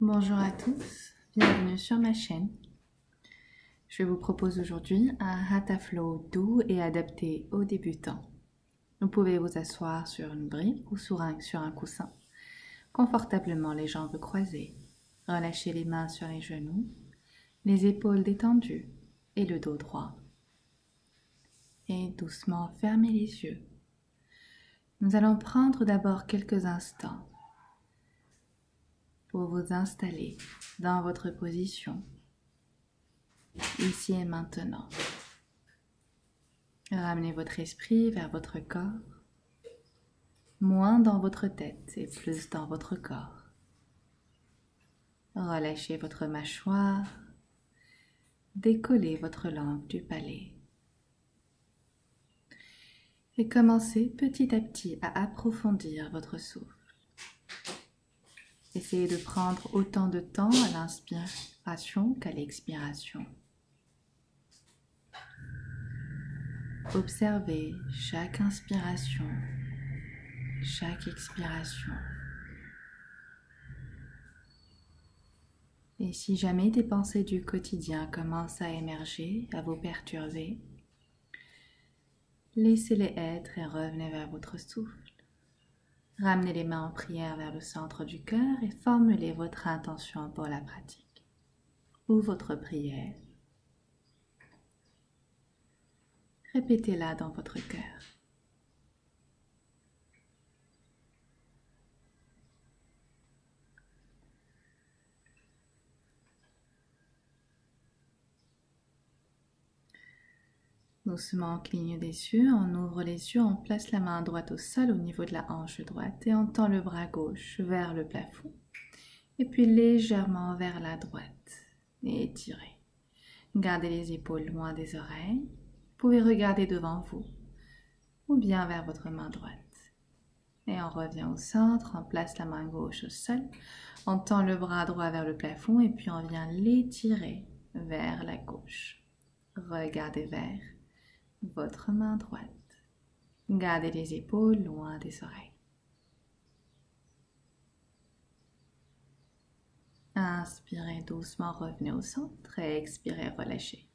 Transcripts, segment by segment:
Bonjour à tous, bienvenue sur ma chaîne. Je vous propose aujourd'hui un Hatha Flow doux et adapté aux débutants. Vous pouvez vous asseoir sur une brique ou sur un coussin, confortablement les jambes croisées. Relâchez les mains sur les genoux, les épaules détendues et le dos droit. Et doucement fermez les yeux. Nous allons prendre d'abord quelques instants pour vous installer dans votre position, ici et maintenant. Ramenez votre esprit vers votre corps, moins dans votre tête et plus dans votre corps. Relâchez votre mâchoire, décollez votre langue du palais. Et commencez petit à petit à approfondir votre souffle. Essayez de prendre autant de temps à l'inspiration qu'à l'expiration. Observez chaque inspiration, chaque expiration. Et si jamais des pensées du quotidien commencent à émerger, à vous perturber, laissez-les être et revenez vers votre souffle. Ramenez les mains en prière vers le centre du cœur et formulez votre intention pour la pratique ou votre prière. Répétez-la dans votre cœur. Doucement, on cligne des yeux, on ouvre les yeux, on place la main droite au sol au niveau de la hanche droite et on tend le bras gauche vers le plafond. Et puis légèrement vers la droite et étirez. Gardez les épaules loin des oreilles. Vous pouvez regarder devant vous ou bien vers votre main droite. Et on revient au centre, on place la main gauche au sol, on tend le bras droit vers le plafond et puis on vient l'étirer vers la gauche. Regardez vers votre main droite. Gardez les épaules loin des oreilles. Inspirez doucement, revenez au centre et expirez, relâchez.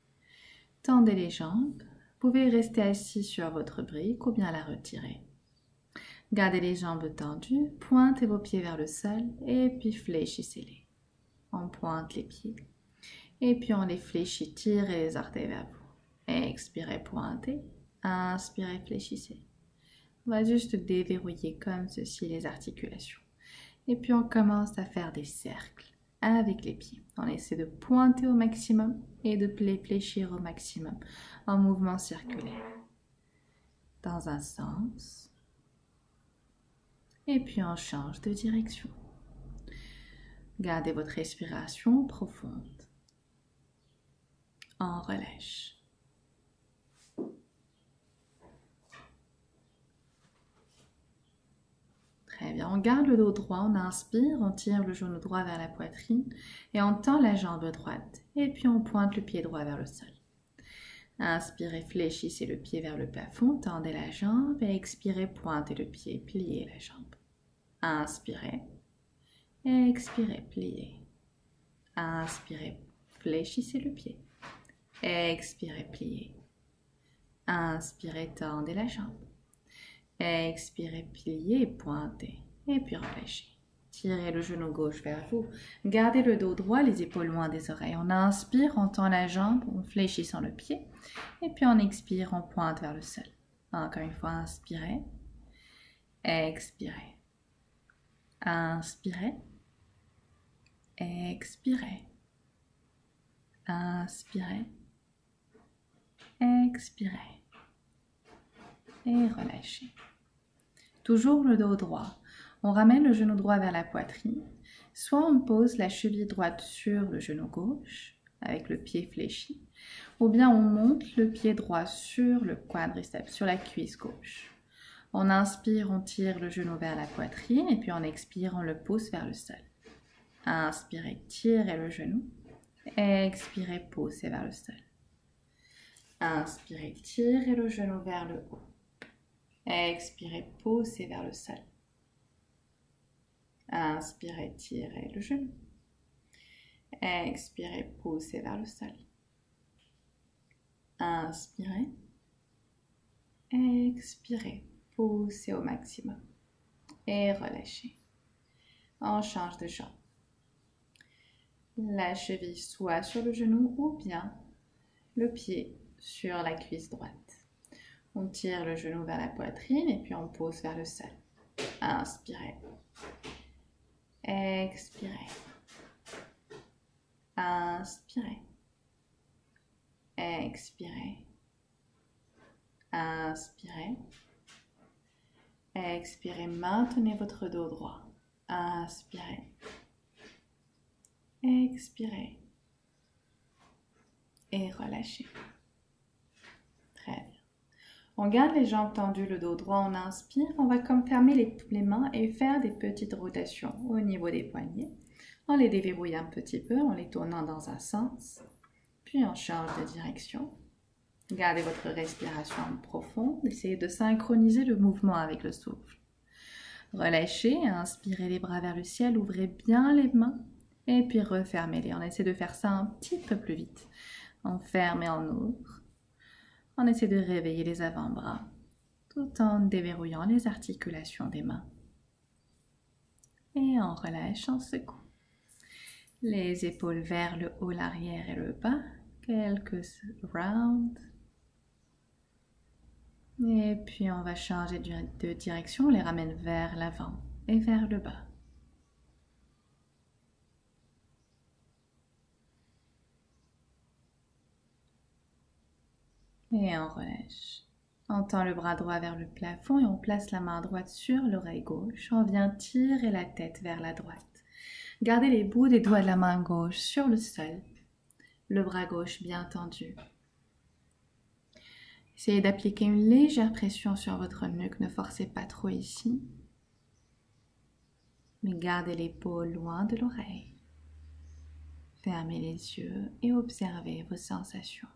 Tendez les jambes. Vous pouvez rester assis sur votre brique ou bien la retirer. Gardez les jambes tendues, pointez vos pieds vers le sol et puis fléchissez-les. On pointe les pieds et puis on les fléchit, tirez les orteils vers vous. Expirez, pointez. Inspirez, fléchissez. On va juste déverrouiller comme ceci les articulations. Et puis on commence à faire des cercles avec les pieds. On essaie de pointer au maximum et de fléchir au maximum en mouvement circulaire. Dans un sens. Et puis on change de direction. Gardez votre respiration profonde. On relâche. Très bien, on garde le dos droit, on inspire, on tire le genou droit vers la poitrine et on tend la jambe droite. Et puis on pointe le pied droit vers le sol. Inspirez, fléchissez le pied vers le plafond, tendez la jambe et expirez, pointez le pied, pliez la jambe. Inspirez, expirez, pliez. Inspirez, fléchissez le pied. Expirez, pliez. Inspirez, tendez la jambe. Expirez, pliez et pointez. Et puis relâchez. Tirez le genou gauche vers vous. Gardez le dos droit, les épaules loin des oreilles. On inspire, on tend la jambe, on fléchissant le pied. Et puis on expire, on pointe vers le sol. Encore une fois, inspirez. Expirez. Inspirez. Expirez. Inspirez. Expirez. Et relâchez. Toujours le dos droit. On ramène le genou droit vers la poitrine. Soit on pose la cheville droite sur le genou gauche, avec le pied fléchi, ou bien on monte le pied droit sur le quadriceps, sur la cuisse gauche. On inspire, on tire le genou vers la poitrine, et puis on expire, on le pousse vers le sol. Inspirez, tirez le genou. Expirez, poussez vers le sol. Inspirez, tirez le genou vers le haut. Expirez, poussez vers le sol. Inspirez, tirez le genou. Expirez, poussez vers le sol. Inspirez. Expirez, poussez au maximum. Et relâchez. On change de jambe. La cheville soit sur le genou ou bien le pied sur la cuisse droite. On tire le genou vers la poitrine et puis on pose vers le sol. Inspirez. Expirez. Inspirez. Expirez. Inspirez. Expirez. Maintenez votre dos droit. Inspirez. Expirez. Et relâchez. Très bien. On garde les jambes tendues, le dos droit, on inspire. On va comme fermer les mains et faire des petites rotations au niveau des poignets. En les déverrouillant un petit peu, en les tournant dans un sens. Puis on change de direction. Gardez votre respiration profonde. Essayez de synchroniser le mouvement avec le souffle. Relâchez, inspirez les bras vers le ciel, ouvrez bien les mains et puis refermez-les. On essaie de faire ça un petit peu plus vite. On ferme et on ouvre. On essaie de réveiller les avant-bras tout en déverrouillant les articulations des mains. Et on relâche, on secoue. Les épaules vers le haut, l'arrière et le bas. Quelques rounds. Et puis on va changer de direction. On les ramène vers l'avant et vers le bas. Et on relâche. On tend le bras droit vers le plafond et on place la main droite sur l'oreille gauche. On vient tirer la tête vers la droite. Gardez les bouts des doigts de la main gauche sur le sol. Le bras gauche bien tendu. Essayez d'appliquer une légère pression sur votre nuque. Ne forcez pas trop ici. Mais gardez l'épaule loin de l'oreille. Fermez les yeux et observez vos sensations.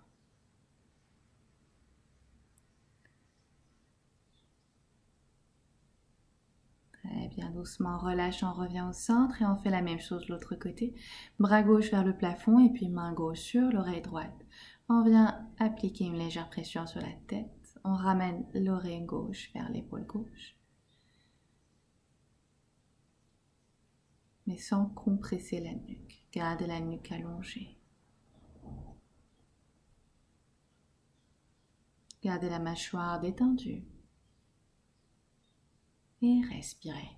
Très bien, doucement, on relâche, on revient au centre et on fait la même chose de l'autre côté. Bras gauche vers le plafond et puis main gauche sur l'oreille droite. On vient appliquer une légère pression sur la tête. On ramène l'oreille gauche vers l'épaule gauche. Mais sans compresser la nuque. Gardez la nuque allongée. Gardez la mâchoire détendue. Et respirez.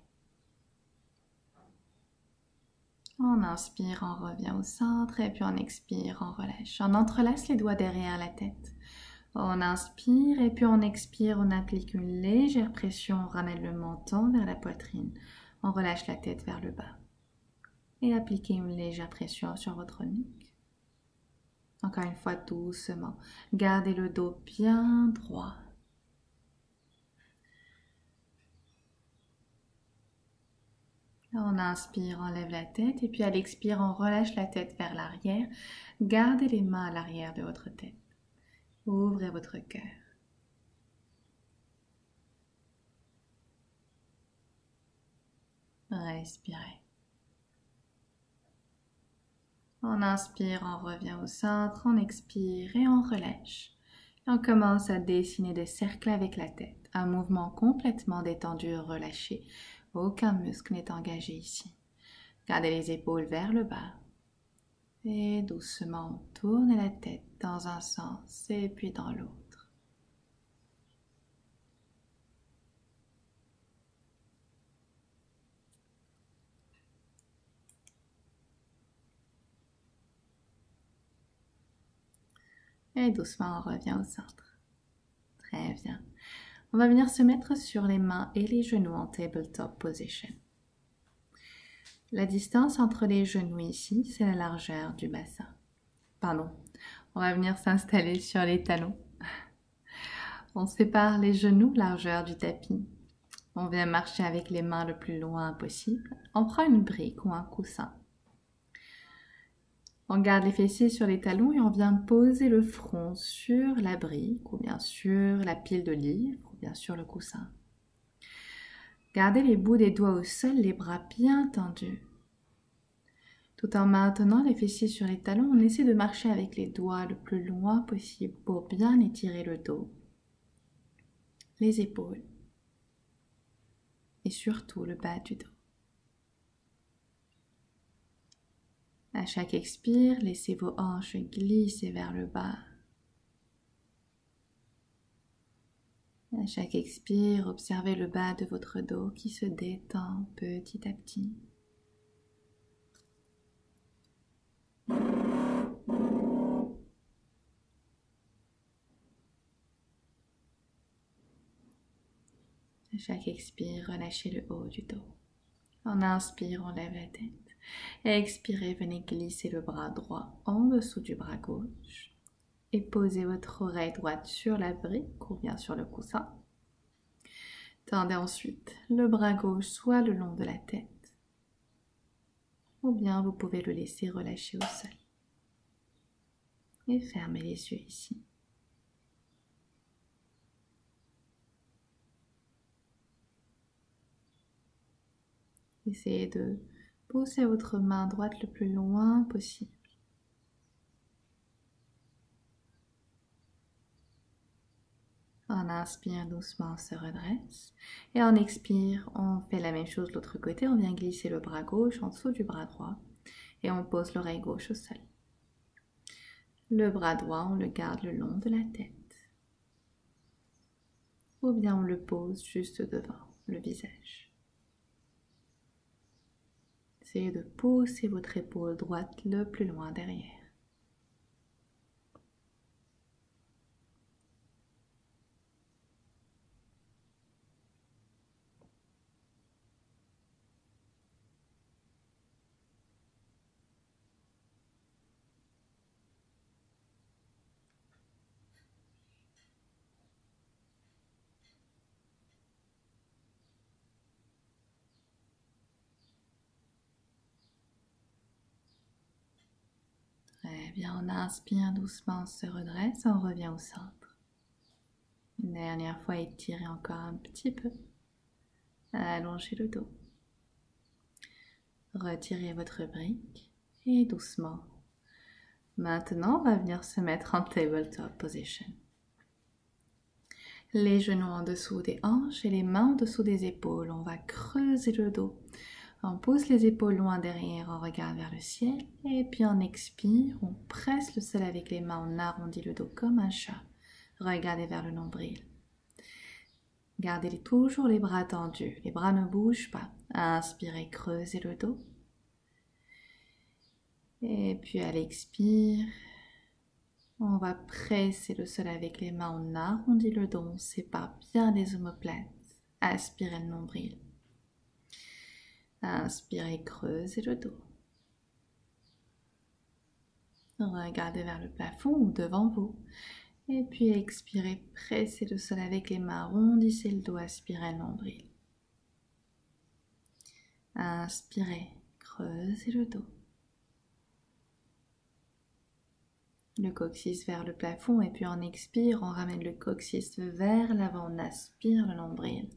On inspire, on revient au centre et puis on expire, on relâche. On entrelace les doigts derrière la tête. On inspire et puis on expire, on applique une légère pression, on ramène le menton vers la poitrine. On relâche la tête vers le bas. Et appliquez une légère pression sur votre nuque. Encore une fois, doucement. Gardez le dos bien droit. On inspire, on lève la tête et puis à l'expire, on relâche la tête vers l'arrière. Gardez les mains à l'arrière de votre tête. Ouvrez votre cœur. Respirez. On inspire, on revient au centre, on expire et on relâche. Et on commence à dessiner des cercles avec la tête. Un mouvement complètement détendu et relâché. Aucun muscle n'est engagé ici. Gardez les épaules vers le bas. Et doucement, on tourne la tête dans un sens et puis dans l'autre. Et doucement, on revient au centre. Très bien. On va venir se mettre sur les mains et les genoux en tabletop position. La distance entre les genoux ici, c'est la largeur du bassin. Pardon, on va venir s'installer sur les talons. On sépare les genoux, largeur du tapis. On vient marcher avec les mains le plus loin possible. On prend une brique ou un coussin. On garde les fessiers sur les talons et on vient poser le front sur la brique ou bien sur la pile de livres ou bien sur le coussin. Gardez les bouts des doigts au sol, les bras bien tendus. Tout en maintenant les fessiers sur les talons, on essaie de marcher avec les doigts le plus loin possible pour bien étirer le dos, les épaules et surtout le bas du dos. À chaque expire, laissez vos hanches glisser vers le bas. À chaque expire, observez le bas de votre dos qui se détend petit à petit. À chaque expire, relâchez le haut du dos. En inspire, on lève la tête. Expirez, venez glisser le bras droit en dessous du bras gauche. Et posez votre oreille droite sur la brique ou bien sur le coussin. Tendez ensuite le bras gauche soit le long de la tête, ou bien vous pouvez le laisser relâcher au sol. Et fermez les yeux ici. Essayez de pousser votre main droite le plus loin possible. En inspire, doucement, on se redresse. Et en expire, on fait la même chose de l'autre côté. On vient glisser le bras gauche en dessous du bras droit. Et on pose l'oreille gauche au sol. Le bras droit, on le garde le long de la tête. Ou bien on le pose juste devant le visage. Essayez de pousser votre épaule droite le plus loin derrière. Très bien, on inspire doucement, on se redresse, on revient au centre. Une dernière fois, étirez encore un petit peu. Allongez le dos. Retirez votre brique et doucement. Maintenant, on va venir se mettre en tabletop position. Les genoux en dessous des hanches et les mains en dessous des épaules. On va creuser le dos. On pousse les épaules loin derrière, on regarde vers le ciel. Et puis on expire, on presse le sol avec les mains, on arrondit le dos comme un chat. Regardez vers le nombril. Gardez toujours les bras tendus, les bras ne bougent pas. Inspirez, creusez le dos. Et puis à l'expire, on va presser le sol avec les mains, on arrondit le dos, on sépare bien les omoplates. Aspirez le nombril. Inspirez, creusez le dos. Regardez vers le plafond ou devant vous. Et puis expirez, pressez le sol avec les mains, arrondissez le dos, aspirez le nombril. Inspirez, creusez le dos. Le coccyx vers le plafond et puis on expire, on ramène le coccyx vers l'avant, on aspire le nombril.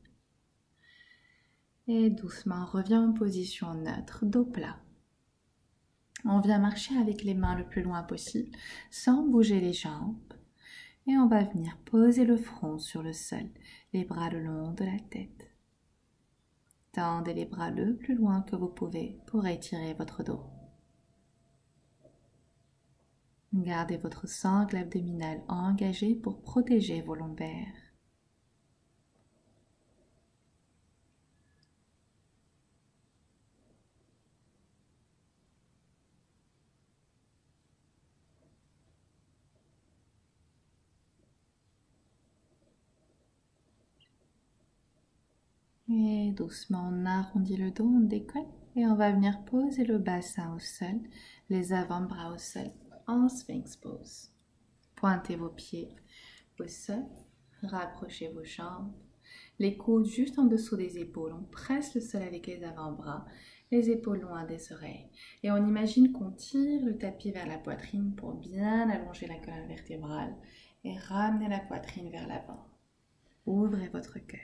Et doucement, on revient en position neutre, dos plat. On vient marcher avec les mains le plus loin possible, sans bouger les jambes. Et on va venir poser le front sur le sol, les bras le long de la tête. Tendez les bras le plus loin que vous pouvez pour étirer votre dos. Gardez votre sangle abdominale engagée pour protéger vos lombaires. Et doucement, on arrondit le dos, on décolle et on va venir poser le bassin au sol, les avant-bras au sol en Sphinx pose. Pointez vos pieds au sol, rapprochez vos jambes, les coudes juste en dessous des épaules. On presse le sol avec les avant-bras, les épaules loin des oreilles. Et on imagine qu'on tire le tapis vers la poitrine pour bien allonger la colonne vertébrale et ramener la poitrine vers l'avant. Ouvrez votre cœur.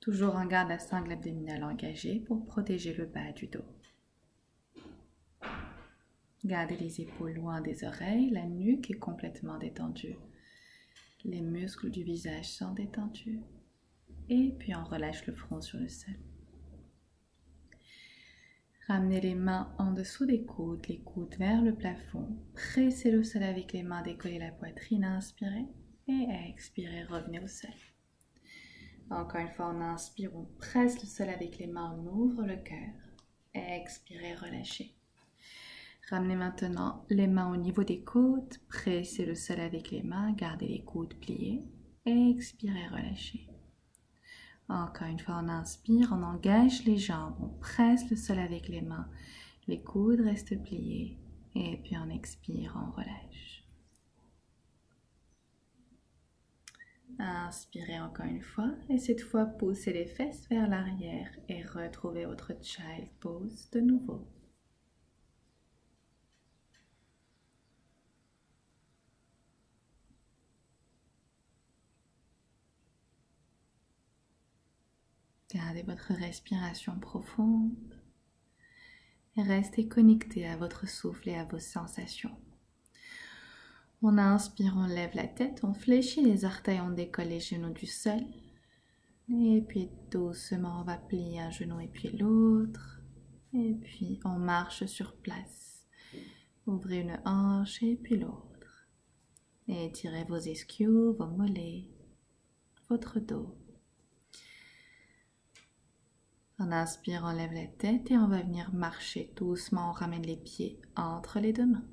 Toujours on garde la sangle abdominale engagée pour protéger le bas du dos. Gardez les épaules loin des oreilles, la nuque est complètement détendue. Les muscles du visage sont détendus. Et puis on relâche le front sur le sol. Ramenez les mains en dessous des coudes, les coudes vers le plafond. Pressez le sol avec les mains, décollez la poitrine, inspirez et expirez, revenez au sol. Encore une fois, on inspire, on presse le sol avec les mains, on ouvre le cœur. Expirez, relâchez. Ramenez maintenant les mains au niveau des côtes, pressez le sol avec les mains, gardez les coudes pliés. Expirez, relâchez. Encore une fois, on inspire, on engage les jambes, on presse le sol avec les mains, les coudes restent pliés, et puis on expire, on relâche. Inspirez encore une fois, et cette fois, poussez les fesses vers l'arrière et retrouvez votre Child Pose de nouveau. Gardez votre respiration profonde et restez connecté à votre souffle et à vos sensations. On inspire, on lève la tête, on fléchit les orteils, on décolle les genoux du sol. Et puis doucement, on va plier un genou et puis l'autre. Et puis on marche sur place. Ouvrez une hanche et puis l'autre. Et étirez vos ischios, vos mollets, votre dos. On inspire, on lève la tête et on va venir marcher doucement. On ramène les pieds entre les deux mains.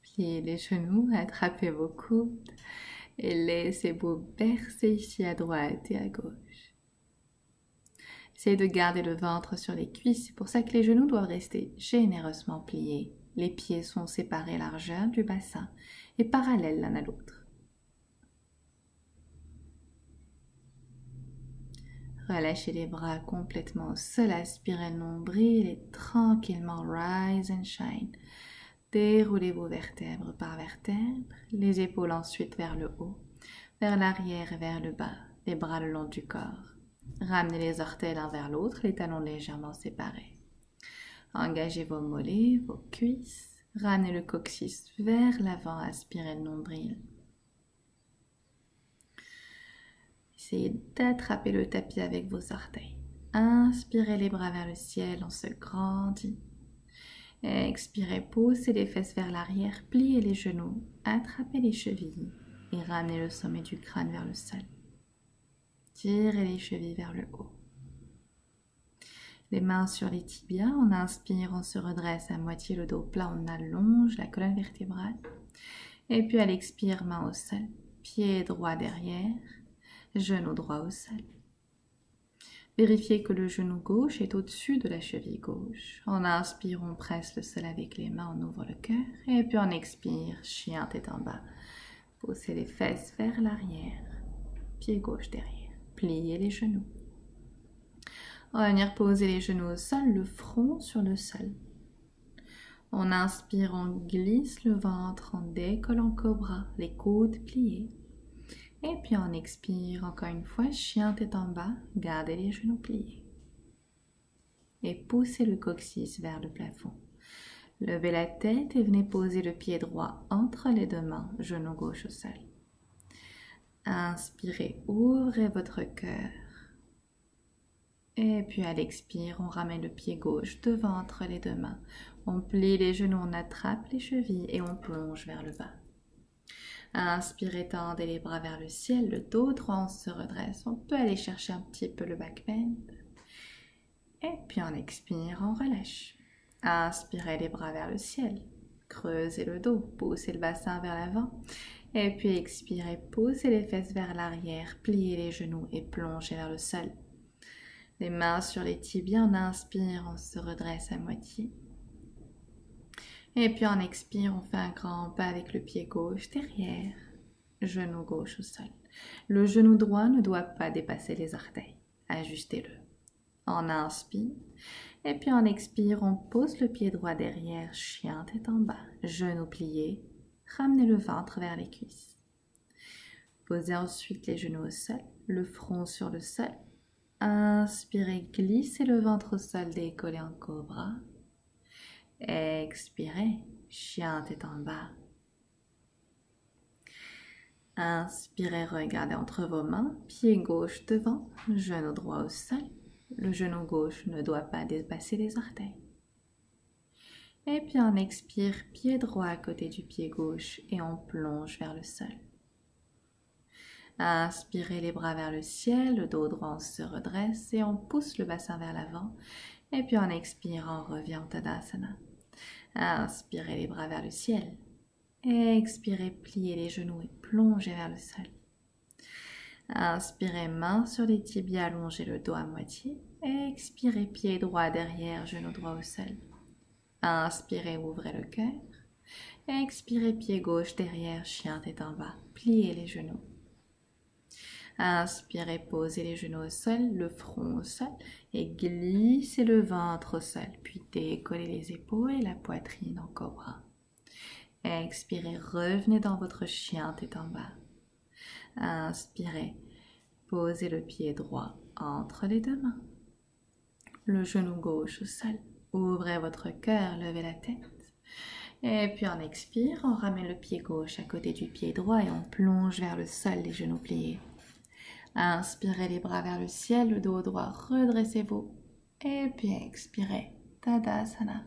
Pliez les genoux, attrapez vos coudes et laissez-vous bercer ici à droite et à gauche. Essayez de garder le ventre sur les cuisses, c'est pour ça que les genoux doivent rester généreusement pliés. Les pieds sont séparés largeur du bassin et parallèles l'un à l'autre. Relâchez les bras complètement au sol, aspirez le nombril et tranquillement rise and shine. Déroulez vos vertèbres par vertèbres, les épaules ensuite vers le haut, vers l'arrière et vers le bas, les bras le long du corps. Ramenez les orteils l'un vers l'autre, les talons légèrement séparés. Engagez vos mollets, vos cuisses. Ramenez le coccyx vers l'avant, aspirez le nombril. Essayez d'attraper le tapis avec vos orteils. Inspirez les bras vers le ciel, on se grandit. Expirez, poussez les fesses vers l'arrière, pliez les genoux, attrapez les chevilles et ramenez le sommet du crâne vers le sol. Tirez les chevilles vers le haut. Les mains sur les tibias, on inspire, on se redresse à moitié le dos plat, on allonge la colonne vertébrale. Et puis à l'expire, main au sol, pied droit derrière, genou droit au sol. Vérifiez que le genou gauche est au-dessus de la cheville gauche. On inspire, on presse le sol avec les mains, on ouvre le cœur. Et puis on expire, chien tête en bas. Poussez les fesses vers l'arrière, pied gauche derrière. Pliez les genoux. On va venir poser les genoux au sol, le front sur le sol. On inspire, on glisse le ventre, on décolle en cobra, les coudes pliés. Et puis on expire encore une fois, chien tête en bas, gardez les genoux pliés. Et poussez le coccyx vers le plafond. Levez la tête et venez poser le pied droit entre les deux mains, genou gauche au sol. Inspirez, ouvrez votre cœur. Et puis à l'expire, on ramène le pied gauche devant entre les deux mains. On plie les genoux, on attrape les chevilles et on plonge vers le bas. Inspirez, tendez les bras vers le ciel, le dos droit, on se redresse. On peut aller chercher un petit peu le back bend. Et puis on expire, on relâche. Inspirez les bras vers le ciel. Creusez le dos, poussez le bassin vers l'avant. Et puis expirez, poussez les fesses vers l'arrière, pliez les genoux et plongez vers le sol. Les mains sur les tibias, on inspire, on se redresse à moitié. Et puis on expire, on fait un grand pas avec le pied gauche derrière, genou gauche au sol. Le genou droit ne doit pas dépasser les orteils. Ajustez-le. On inspire. Et puis on expire, on pose le pied droit derrière, chien tête en bas, genou plié. Ramenez le ventre vers les cuisses. Posez ensuite les genoux au sol, le front sur le sol. Inspirez, glissez le ventre au sol, décollez en cobra. Expirez, chien tête en bas. Inspirez, regardez entre vos mains, pied gauche devant, genou droit au sol. Le genou gauche ne doit pas dépasser les orteils. Et puis on expire, pied droit à côté du pied gauche et on plonge vers le sol. Inspirez les bras vers le ciel, le dos droit on se redresse et on pousse le bassin vers l'avant. Et puis on expire, on revient en Tadasana. Inspirez les bras vers le ciel. Expirez, pliez les genoux et plongez vers le sol. Inspirez, main sur les tibias, allongez le dos à moitié. Expirez, pied droit derrière, genou droit au sol. Inspirez, ouvrez le cœur. Expirez, pied gauche derrière, chien tête en bas. Pliez les genoux. Inspirez, posez les genoux au sol, le front au sol et glissez le ventre au sol. Puis décollez les épaules et la poitrine en cobra. Expirez, revenez dans votre chien tête en bas. Inspirez, posez le pied droit entre les deux mains. Le genou gauche au sol. Ouvrez votre cœur, levez la tête. Et puis on expire, on ramène le pied gauche à côté du pied droit et on plonge vers le sol, les genoux pliés. Inspirez les bras vers le ciel, le dos droit, redressez-vous. Et puis expirez, Tadasana.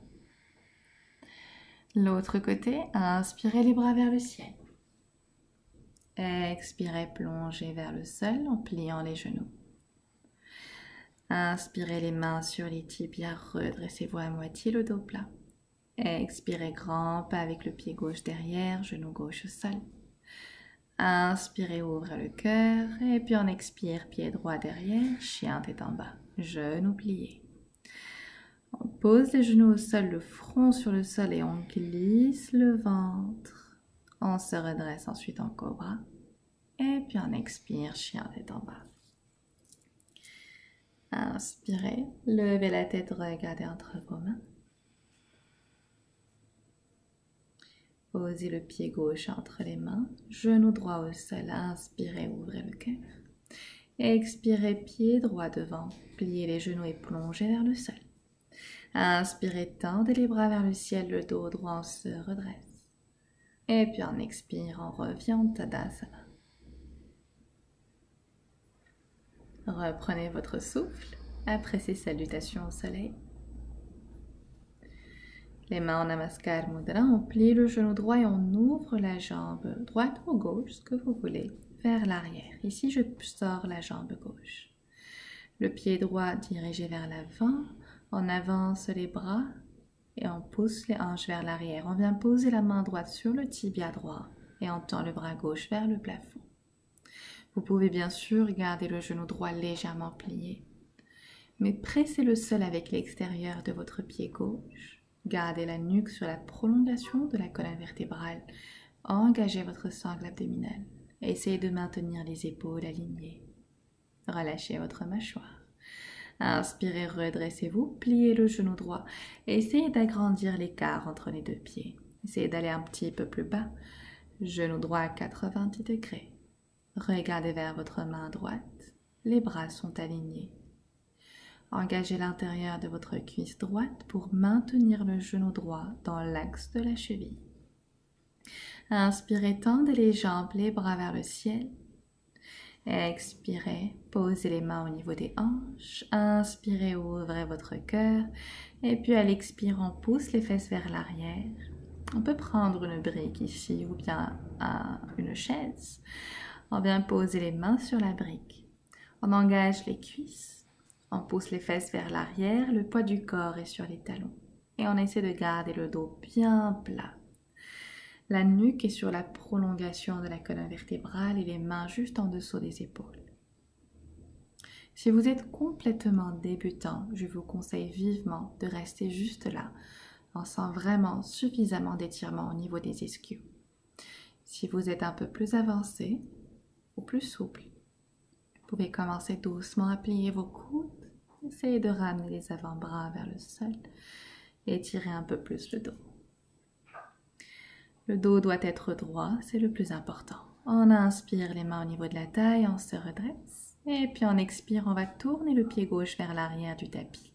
L'autre côté, inspirez les bras vers le ciel. Expirez, plongez vers le sol en pliant les genoux. Inspirez les mains sur les tibias, redressez-vous à moitié, le dos plat. Expirez, grand pas avec le pied gauche derrière, genou gauche au sol. Inspirez, ouvrez le cœur et puis on expire, pied droit derrière, chien tête en bas, genoux pliés. On pose les genoux au sol, le front sur le sol et on glisse le ventre. On se redresse ensuite en cobra et puis on expire, chien tête en bas. Inspirez, levez la tête, regardez entre vos mains. Posez le pied gauche entre les mains, genou droit au sol, inspirez, ouvrez le cœur. Expirez, pied droit devant, pliez les genoux et plongez vers le sol. Inspirez, tendez les bras vers le ciel, le dos droit, on se redresse. Et puis on expire, on revient en Tadasana. Reprenez votre souffle après ces salutations au soleil. Les mains en Namaskar Mudra, on plie le genou droit et on ouvre la jambe droite ou gauche, ce que vous voulez, vers l'arrière. Ici, je sors la jambe gauche. Le pied droit dirigé vers l'avant, on avance les bras et on pousse les hanches vers l'arrière. On vient poser la main droite sur le tibia droit et on tend le bras gauche vers le plafond. Vous pouvez bien sûr garder le genou droit légèrement plié, mais pressez le sol avec l'extérieur de votre pied gauche. Gardez la nuque sur la prolongation de la colonne vertébrale. Engagez votre sangle abdominale. Essayez de maintenir les épaules alignées. Relâchez votre mâchoire. Inspirez, redressez-vous, pliez le genou droit. Essayez d'agrandir l'écart entre les deux pieds. Essayez d'aller un petit peu plus bas. Genou droit à 90 degrés. Regardez vers votre main droite. Les bras sont alignés. Engagez l'intérieur de votre cuisse droite pour maintenir le genou droit dans l'axe de la cheville. Inspirez, tendez les jambes, les bras vers le ciel. Expirez, posez les mains au niveau des hanches. Inspirez, ouvrez votre cœur. Et puis à l'expire, on pousse les fesses vers l'arrière. On peut prendre une brique ici ou bien une chaise. On vient poser les mains sur la brique. On engage les cuisses. On pousse les fesses vers l'arrière, le poids du corps est sur les talons. Et on essaie de garder le dos bien plat. La nuque est sur la prolongation de la colonne vertébrale et les mains juste en dessous des épaules. Si vous êtes complètement débutant, je vous conseille vivement de rester juste là. On sent vraiment suffisamment d'étirement au niveau des ischios. Si vous êtes un peu plus avancé ou plus souple, vous pouvez commencer doucement à plier vos coudes. Essayez de ramener les avant-bras vers le sol et étirez un peu plus le dos. Le dos doit être droit, c'est le plus important. On inspire les mains au niveau de la taille, on se redresse. Et puis on expire, on va tourner le pied gauche vers l'arrière du tapis.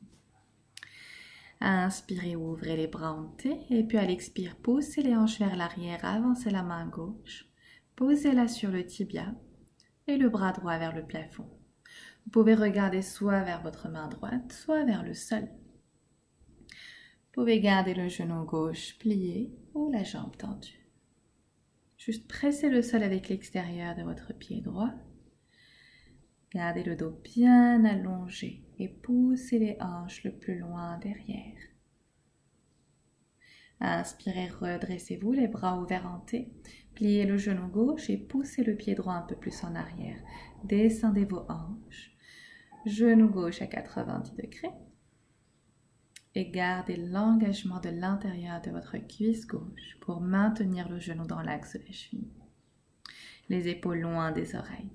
Inspirez, ouvrez les bras en T. Et puis à l'expire, poussez les hanches vers l'arrière, avancez la main gauche. Posez-la sur le tibia et le bras droit vers le plafond. Vous pouvez regarder soit vers votre main droite, soit vers le sol. Vous pouvez garder le genou gauche plié ou la jambe tendue. Juste pressez le sol avec l'extérieur de votre pied droit. Gardez le dos bien allongé et poussez les hanches le plus loin derrière. Inspirez, redressez-vous, les bras ouverts en T. Pliez le genou gauche et poussez le pied droit un peu plus en arrière. Descendez vos hanches. Genou gauche à 90 degrés. Et gardez l'engagement de l'intérieur de votre cuisse gauche pour maintenir le genou dans l'axe de la cheville. Les épaules loin des oreilles.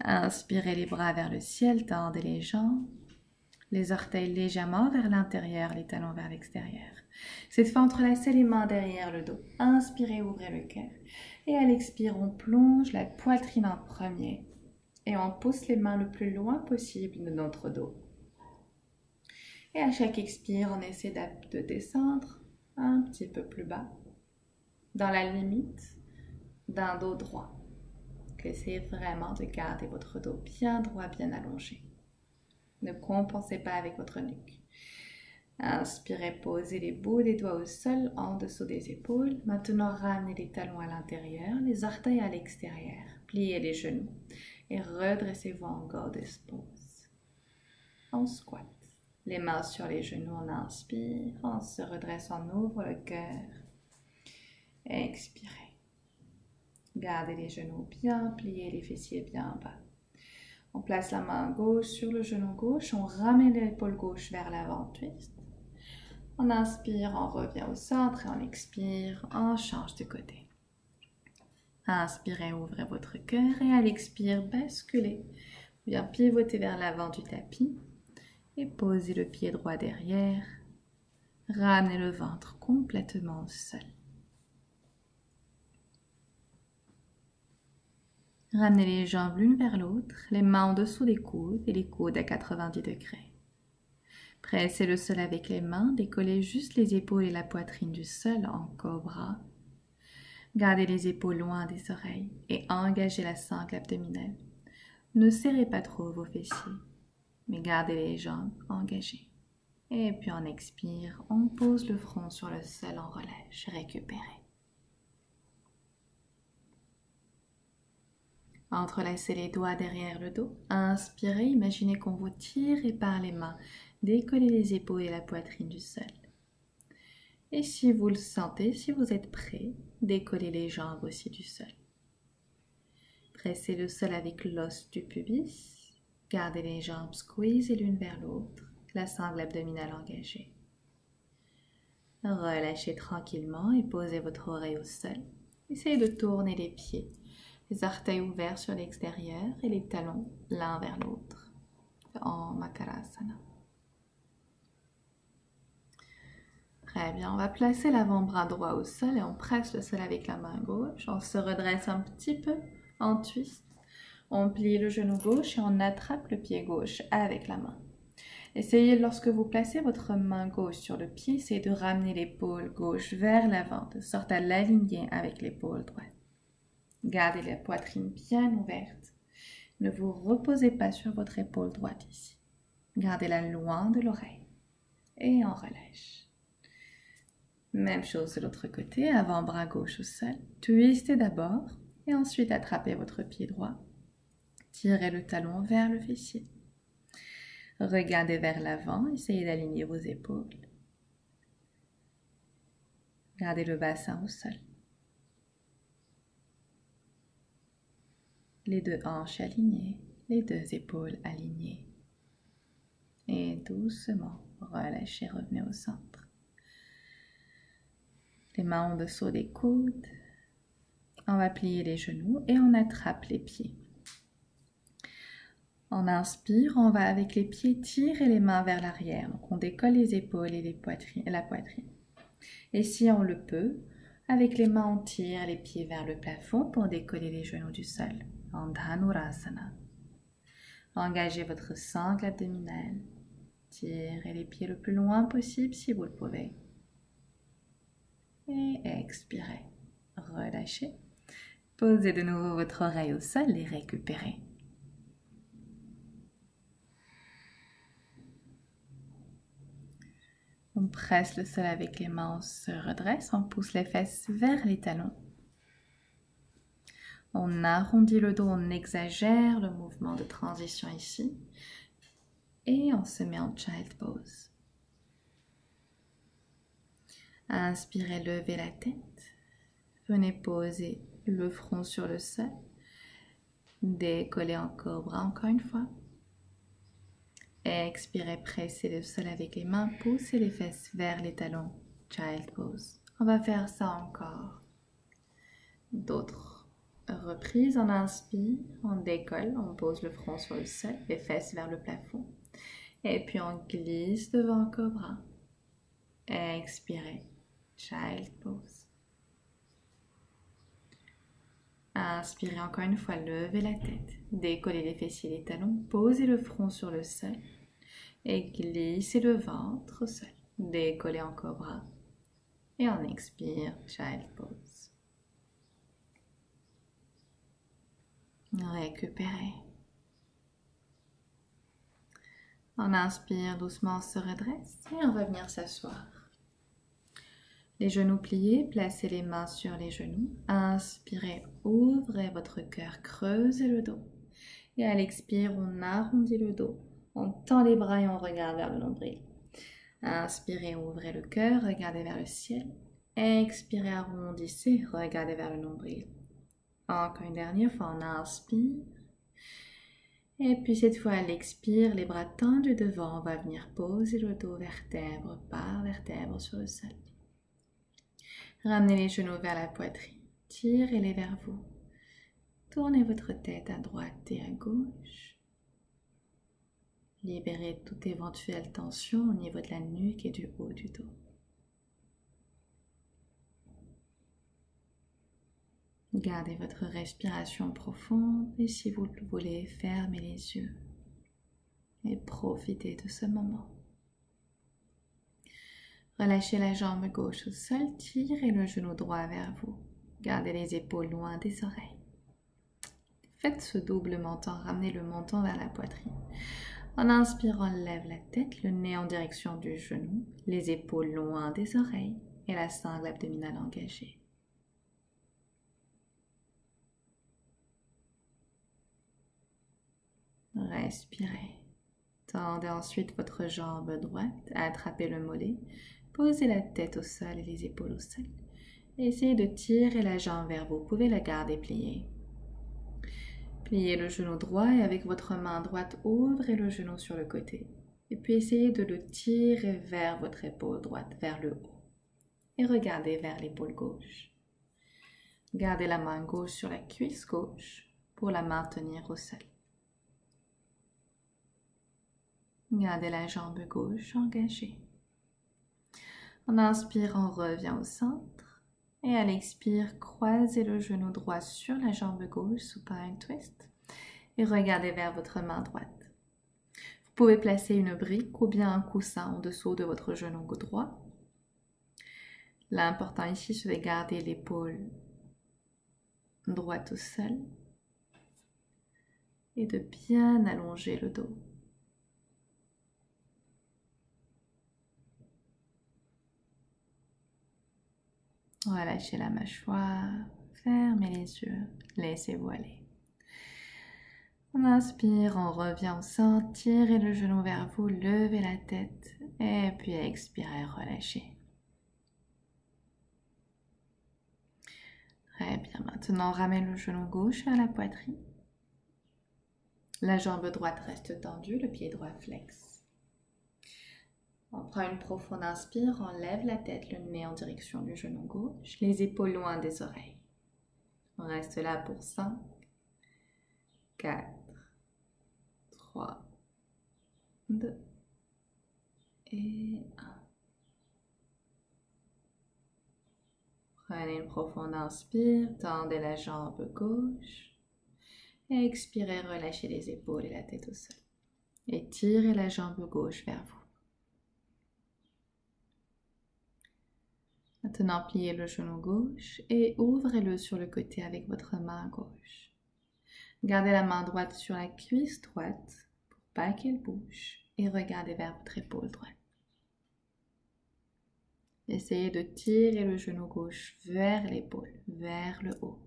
Inspirez les bras vers le ciel, tendez les jambes. Les orteils légèrement vers l'intérieur, les talons vers l'extérieur. Cette fois, entrelacez les mains derrière le dos. Inspirez, ouvrez le cœur. Et à l'expire, on plonge la poitrine en premier. Et on pousse les mains le plus loin possible de notre dos. Et à chaque expire, on essaie de descendre un petit peu plus bas, dans la limite d'un dos droit. Essayez vraiment de garder votre dos bien droit, bien allongé. Ne compensez pas avec votre nuque. Inspirez, posez les bouts des doigts au sol, en dessous des épaules. Maintenant, ramenez les talons à l'intérieur, les orteils à l'extérieur. Pliez les genoux et redressez-vous en goddess pose. On squat. Les mains sur les genoux, on inspire, on se redresse, on ouvre le cœur. Expirez. Gardez les genoux bien pliés, les fessiers bien bas. On place la main gauche sur le genou gauche, on ramène l'épaule gauche vers l'avant, twist. On inspire, on revient au centre et on expire, on change de côté. Inspirez, ouvrez votre cœur et à l'expire, basculez. Bien pivoter vers l'avant du tapis et posez le pied droit derrière. Ramenez le ventre complètement au sol. Ramenez les jambes l'une vers l'autre, les mains en dessous des coudes et les coudes à 90 degrés. Pressez le sol avec les mains, décollez juste les épaules et la poitrine du sol en cobra. Gardez les épaules loin des oreilles et engagez la sangle abdominale. Ne serrez pas trop vos fessiers, mais gardez les jambes engagées. Et puis on expire, on pose le front sur le sol, on relâche, récupérez. Entrelacez les doigts derrière le dos. Inspirez, imaginez qu'on vous tire et par les mains, décollez les épaules et la poitrine du sol. Et si vous le sentez, si vous êtes prêt, décollez les jambes aussi du sol. Pressez le sol avec l'os du pubis. Gardez les jambes squeezées l'une vers l'autre, la sangle abdominale engagée. Relâchez tranquillement et posez votre oreille au sol. Essayez de tourner les pieds. Les orteils ouverts sur l'extérieur et les talons l'un vers l'autre en Makarasana. Très bien, on va placer l'avant-bras droit au sol et on presse le sol avec la main gauche. On se redresse un petit peu en twist. On plie le genou gauche et on attrape le pied gauche avec la main. Essayez, lorsque vous placez votre main gauche sur le pied, essayez de ramener l'épaule gauche vers l'avant, de sorte à l'aligner avec l'épaule droite. Gardez la poitrine bien ouverte. Ne vous reposez pas sur votre épaule droite ici. Gardez-la loin de l'oreille. Et on relâche. Même chose de l'autre côté, avant-bras gauche au sol. Twistez d'abord et ensuite attrapez votre pied droit. Tirez le talon vers le fessier. Regardez vers l'avant, essayez d'aligner vos épaules. Gardez le bassin au sol. Les deux hanches alignées, les deux épaules alignées. Et doucement, relâchez, revenez au centre. Les mains en dessous des coudes. On va plier les genoux et on attrape les pieds. On inspire, on va avec les pieds tirer les mains vers l'arrière. Donc on décolle les épaules et la poitrine. Et si on le peut, Avec les mains, on tire les pieds vers le plafond pour décoller les genoux du sol, en Dhanurasana. Engagez votre sangle abdominale. Tirez les pieds le plus loin possible si vous le pouvez. Et expirez. Relâchez. Posez de nouveau votre oreille au sol et récupérez. On presse le sol avec les mains, on se redresse, on pousse les fesses vers les talons. On arrondit le dos, on exagère le mouvement de transition ici. Et on se met en Child Pose. Inspirez, levez la tête. Venez poser le front sur le sol. Décollez en cobra encore une fois. Expirez, pressez le sol avec les mains, poussez les fesses vers les talons. Child Pose. On va faire ça encore. D'autres reprises. On inspire, on décolle, on pose le front sur le sol, les fesses vers le plafond. Et puis on glisse devant Cobra. Expirez. Child Pose. Inspirez encore une fois, levez la tête. Décollez les fessiers et les talons. Posez le front sur le sol. Et glissez le ventre au sol. Décollez en Cobra. Et on expire. Child Pose. Récupérez. On inspire doucement, on se redresse et on va venir s'asseoir. Les genoux pliés, placez les mains sur les genoux. Inspirez, ouvrez votre cœur, creusez le dos. Et à l'expire, on arrondit le dos. On tend les bras et on regarde vers le nombril. Inspirez, ouvrez le cœur, regardez vers le ciel. Expirez, arrondissez, regardez vers le nombril. Encore une dernière fois, on inspire. Et puis cette fois, à l'expire, les bras tendus devant, on va venir poser le dos vertèbre par vertèbre sur le sol. Ramenez les genoux vers la poitrine, tirez-les vers vous. Tournez votre tête à droite et à gauche. Libérez toute éventuelle tension au niveau de la nuque et du haut du dos. Gardez votre respiration profonde et si vous le voulez, fermez les yeux et profitez de ce moment. Relâchez la jambe gauche au sol, tirez le genou droit vers vous. Gardez les épaules loin des oreilles. Faites ce double menton, ramenez le menton vers la poitrine. En inspirant, lève la tête, le nez en direction du genou, les épaules loin des oreilles et la sangle abdominale engagée. Respirez. Tendez ensuite votre jambe droite, attrapez le mollet, posez la tête au sol et les épaules au sol. Essayez de tirer la jambe vers vous, vous pouvez la garder pliée. Pliez le genou droit et avec votre main droite, ouvrez le genou sur le côté. Et puis essayez de le tirer vers votre épaule droite, vers le haut. Et regardez vers l'épaule gauche. Gardez la main gauche sur la cuisse gauche pour la maintenir au sol. Gardez la jambe gauche engagée. En inspirant, on revient au centre. Et à l'expire, croisez le genou droit sur la jambe gauche, supine twist. Et regardez vers votre main droite. Vous pouvez placer une brique ou bien un coussin en dessous de votre genou droit. L'important ici, c'est de garder l'épaule droite au sol. Et de bien allonger le dos. Relâchez la mâchoire, fermez les yeux, laissez-vous aller. On inspire, on revient au centre, tirez le genou vers vous, levez la tête et puis expirez, relâchez. Très bien, maintenant ramène le genou gauche vers la poitrine. La jambe droite reste tendue, le pied droit flex. On prend une profonde inspire, on lève la tête, le nez en direction du genou gauche, les épaules loin des oreilles. On reste là pour 5, 4, 3, 2 et 1. Prenez une profonde inspire, tendez la jambe gauche. Expirez, relâchez les épaules et la tête au sol. Étirez la jambe gauche vers vous. Maintenant, pliez le genou gauche et ouvrez-le sur le côté avec votre main gauche. Gardez la main droite sur la cuisse droite pour pas qu'elle bouge et regardez vers votre épaule droite. Essayez de tirer le genou gauche vers l'épaule, vers le haut.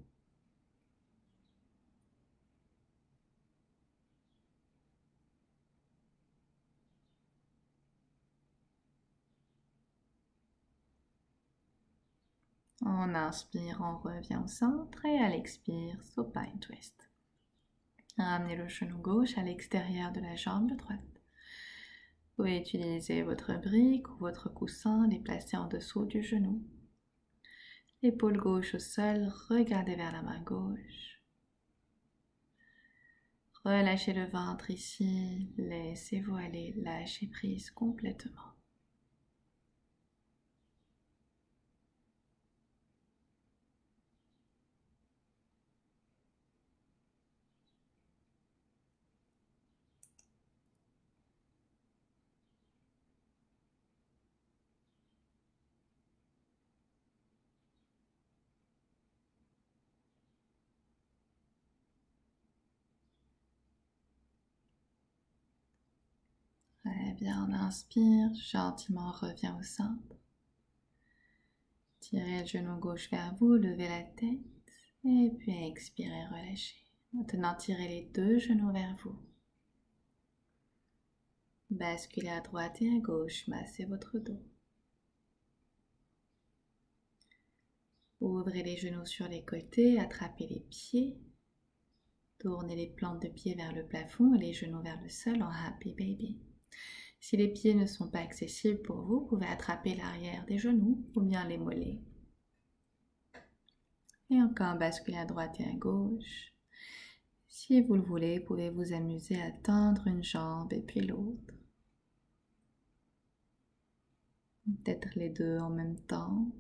En inspire, on revient au centre et à l'expire, supine twist. Ramenez le genou gauche à l'extérieur de la jambe droite. Vous pouvez utiliser votre brique ou votre coussin, les placer en dessous du genou. L'épaule gauche au sol, regardez vers la main gauche. Relâchez le ventre ici, laissez-vous aller, lâchez prise complètement. Très bien, on inspire, gentiment revient au centre. Tirez le genou gauche vers vous, levez la tête et puis expirez, relâchez. Maintenant, tirez les deux genoux vers vous. Basculez à droite et à gauche, massez votre dos. Ouvrez les genoux sur les côtés, attrapez les pieds. Tournez les plantes de pied vers le plafond et les genoux vers le sol en Happy Baby. Si les pieds ne sont pas accessibles pour vous, vous pouvez attraper l'arrière des genoux ou bien les mollets. Et encore basculer à droite et à gauche. Si vous le voulez, vous pouvez vous amuser à tendre une jambe et puis l'autre. Peut-être les deux en même temps.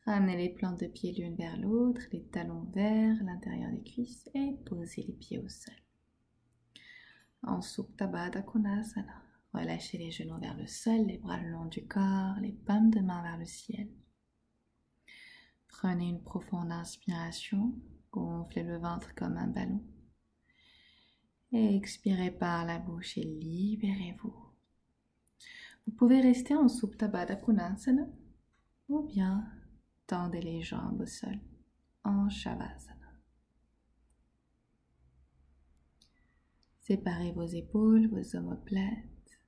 Ramenez les plantes de pied l'une vers l'autre, les talons vers l'intérieur des cuisses et posez les pieds au sol. En Supta Baddha Konasana, relâchez les genoux vers le sol, les bras le long du corps, les paumes de main vers le ciel. Prenez une profonde inspiration, gonflez le ventre comme un ballon. Et expirez par la bouche et libérez-vous. Vous pouvez rester en Supta Baddha Konasana ou bien tendez les jambes au sol en Shavasana. Séparez vos épaules, vos omoplates.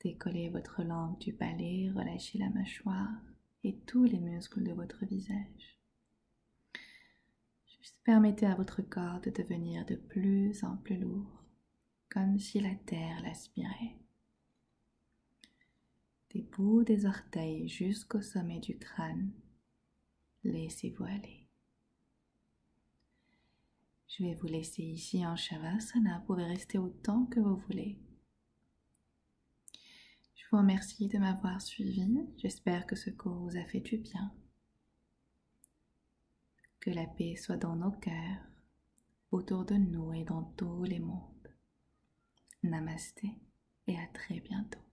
Décollez votre langue du palais, relâchez la mâchoire et tous les muscles de votre visage. Juste permettez à votre corps de devenir de plus en plus lourd, comme si la terre l'aspirait. Des bouts des orteils jusqu'au sommet du crâne, laissez-vous aller. Je vais vous laisser ici en Shavasana, vous pouvez rester autant que vous voulez. Je vous remercie de m'avoir suivi, j'espère que ce cours vous a fait du bien. Que la paix soit dans nos cœurs, autour de nous et dans tous les mondes. Namasté et à très bientôt.